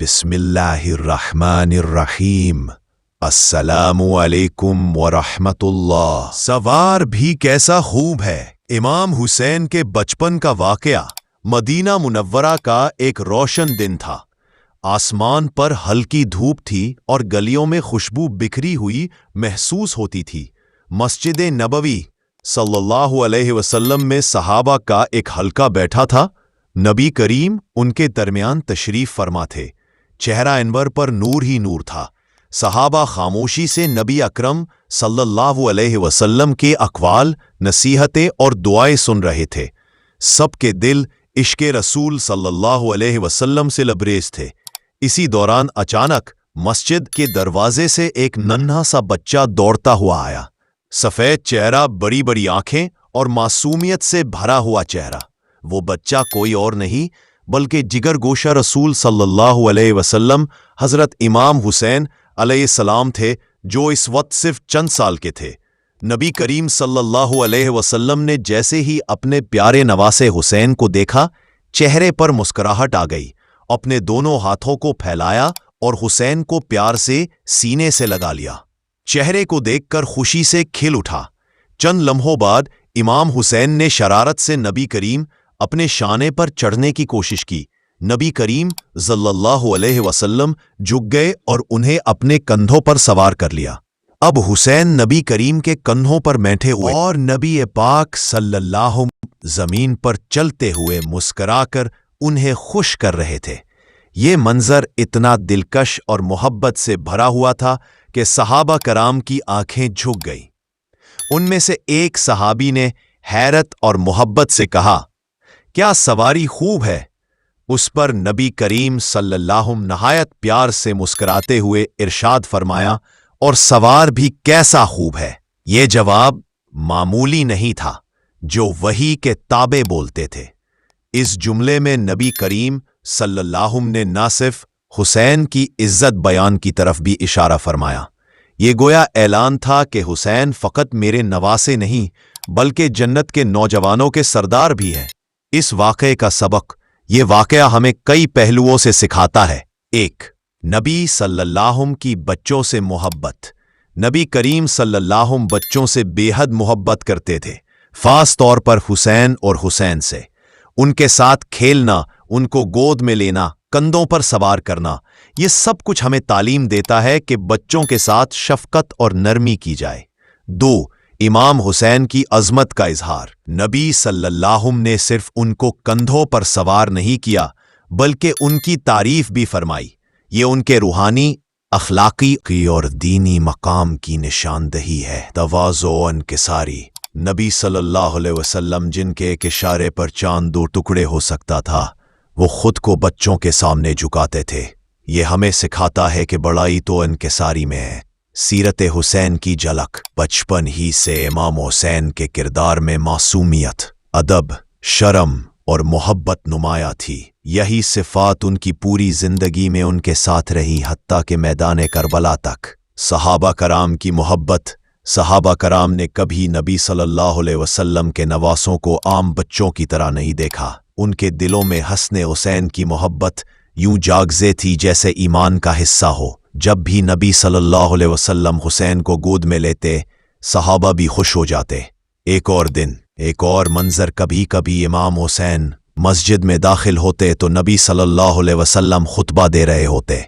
بسم اللہ الرحمن الرحیم السلام علیکم ورحمۃ اللہ۔ سوار بھی کیسا خوب ہے۔ امام حسین کے بچپن کا واقعہ۔ مدینہ منورہ کا ایک روشن دن تھا۔ آسمان پر ہلکی دھوپ تھی اور گلیوں میں خوشبو بکھری ہوئی محسوس ہوتی تھی۔ مسجد نبوی صلی اللہ علیہ وسلم میں صحابہ کا ایک حلقہ بیٹھا تھا۔ نبی کریم ان کے درمیان تشریف فرما تھے۔ چہرہ انور پر نور ہی نور تھا۔ صحابہ خاموشی سے نبی اکرم صلی اللہ علیہ وسلم کے اقوال، نصیحتیں اور دعائیں سن رہے تھے۔ سب کے دل عشق رسول صلی اللہ علیہ وسلم سے لبریز تھے۔ اسی دوران اچانک مسجد کے دروازے سے ایک ننھا سا بچہ دوڑتا ہوا آیا۔ سفید چہرہ، بڑی بڑی آنکھیں اور معصومیت سے بھرا ہوا چہرہ۔ وہ بچہ کوئی اور نہیں بلکہ جگر گوشہ رسول صلی اللہ علیہ وسلم حضرت امام حسین علیہ السلام تھے، جو اس وقت صرف چند سال کے تھے۔ نبی کریم صلی اللہ علیہ وسلم نے جیسے ہی اپنے پیارے نواسے حسین کو دیکھا، چہرے پر مسکراہٹ آ گئی۔ اپنے دونوں ہاتھوں کو پھیلایا اور حسین کو پیار سے سینے سے لگا لیا۔ چہرے کو دیکھ کر خوشی سے کھل اٹھا۔ چند لمحوں بعد امام حسین نے شرارت سے نبی کریم اپنے شانے پر چڑھنے کی کوشش کی۔ نبی کریم صلی اللہ علیہ وسلم جھک گئے اور انہیں اپنے کندھوں پر سوار کر لیا۔ اب حسین نبی کریم کے کندھوں پر بیٹھے ہوئے اور نبی پاک صلی اللہ علیہ وسلم زمین پر چلتے ہوئے مسکرا کر انہیں خوش کر رہے تھے۔ یہ منظر اتنا دلکش اور محبت سے بھرا ہوا تھا کہ صحابہ کرام کی آنکھیں جھک گئیں۔ ان میں سے ایک صحابی نے حیرت اور محبت سے کہا، کیا سواری خوب ہے؟ اس پر نبی کریم صلی اللہ علیہ وسلم نہایت پیار سے مسکراتے ہوئے ارشاد فرمایا، اور سوار بھی کیسا خوب ہے۔ یہ جواب معمولی نہیں تھا جو وحی کے تابع بولتے تھے۔ اس جملے میں نبی کریم صلی اللہ علیہ وسلم نے نہ صرف حسین کی عزت بیان کی طرف بھی اشارہ فرمایا، یہ گویا اعلان تھا کہ حسین فقط میرے نواسے نہیں بلکہ جنت کے نوجوانوں کے سردار بھی ہے۔ اس واقعے کا سبق، یہ واقعہ ہمیں کئی پہلوؤں سے سکھاتا ہے۔ ایک، نبی صلی اللہ علیہ وسلم کی بچوں سے محبت۔ نبی کریم صلی اللہ علیہ وسلم بچوں سے بے حد محبت کرتے تھے، خاص طور پر حسین اور حسین سے۔ ان کے ساتھ کھیلنا، ان کو گود میں لینا، کندھوں پر سوار کرنا، یہ سب کچھ ہمیں تعلیم دیتا ہے کہ بچوں کے ساتھ شفقت اور نرمی کی جائے۔ دو، امام حسین کی عظمت کا اظہار۔ نبی صلی اللہ علیہ وسلم نے صرف ان کو کندھوں پر سوار نہیں کیا بلکہ ان کی تعریف بھی فرمائی۔ یہ ان کے روحانی، اخلاقی اور دینی مقام کی نشاندہی ہے۔ تواضع و انکساری۔ نبی صلی اللہ علیہ وسلم جن کے ایک اشارے پر چاند دو ٹکڑے ہو سکتا تھا، وہ خود کو بچوں کے سامنے جھکاتے تھے۔ یہ ہمیں سکھاتا ہے کہ بڑائی تو انکساری میں ہے۔ سیرت حسین کی جھلک۔ بچپن ہی سے امام حسین کے کردار میں معصومیت، ادب، شرم اور محبت نمایاں تھی۔ یہی صفات ان کی پوری زندگی میں ان کے ساتھ رہی، حتیٰ کہ میدان کربلا تک۔ صحابہ کرام کی محبت۔ صحابہ کرام نے کبھی نبی صلی اللہ علیہ وسلم کے نواسوں کو عام بچوں کی طرح نہیں دیکھا۔ ان کے دلوں میں حسن حسین کی محبت یوں جاگزے تھی جیسے ایمان کا حصہ ہو۔ جب بھی نبی صلی اللہ علیہ وسلم حسین کو گود میں لیتے، صحابہ بھی خوش ہو جاتے۔ ایک اور دن، ایک اور منظر، کبھی کبھی امام حسین مسجد میں داخل ہوتے تو نبی صلی اللہ علیہ وسلم خطبہ دے رہے ہوتے۔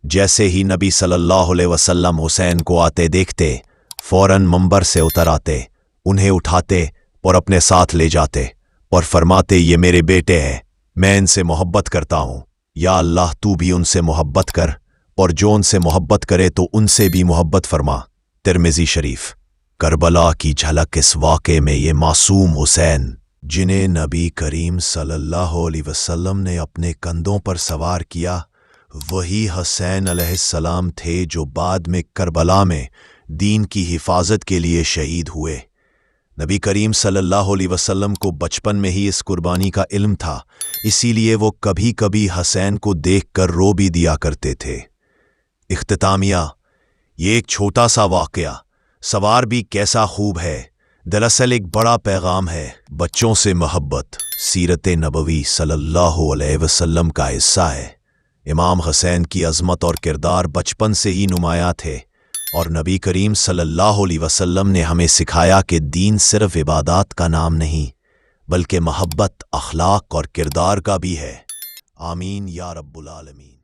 جیسے ہی نبی صلی اللہ علیہ وسلم حسین کو آتے دیکھتے، فوراً منبر سے اتر آتے، انہیں اٹھاتے اور اپنے ساتھ لے جاتے اور فرماتے، یہ میرے بیٹے ہیں، میں ان سے محبت کرتا ہوں، یا اللہ تو بھی ان سے محبت کر، اور جو ان سے محبت کرے تو ان سے بھی محبت فرما۔ ترمذی شریف۔ کربلا کی جھلک۔ اس واقعے میں یہ معصوم حسین، جنہیں نبی کریم صلی اللہ علیہ وسلم نے اپنے کندھوں پر سوار کیا، وہی حسین علیہ السلام تھے جو بعد میں کربلا میں دین کی حفاظت کے لیے شہید ہوئے۔ نبی کریم صلی اللہ علیہ وسلم کو بچپن میں ہی اس قربانی کا علم تھا، اسی لیے وہ کبھی کبھی حسین کو دیکھ کر رو بھی دیا کرتے تھے۔ اختتامیہ۔ یہ ایک چھوٹا سا واقعہ، سوار بھی کیسا خوب ہے، دراصل ایک بڑا پیغام ہے۔ بچوں سے محبت سیرت نبوی صلی اللہ علیہ وسلم کا حصہ ہے۔ امام حسین کی عظمت اور کردار بچپن سے ہی نمایاں تھے، اور نبی کریم صلی اللہ علیہ وسلم نے ہمیں سکھایا کہ دین صرف عبادات کا نام نہیں بلکہ محبت، اخلاق اور کردار کا بھی ہے۔ آمین یا رب العالمین۔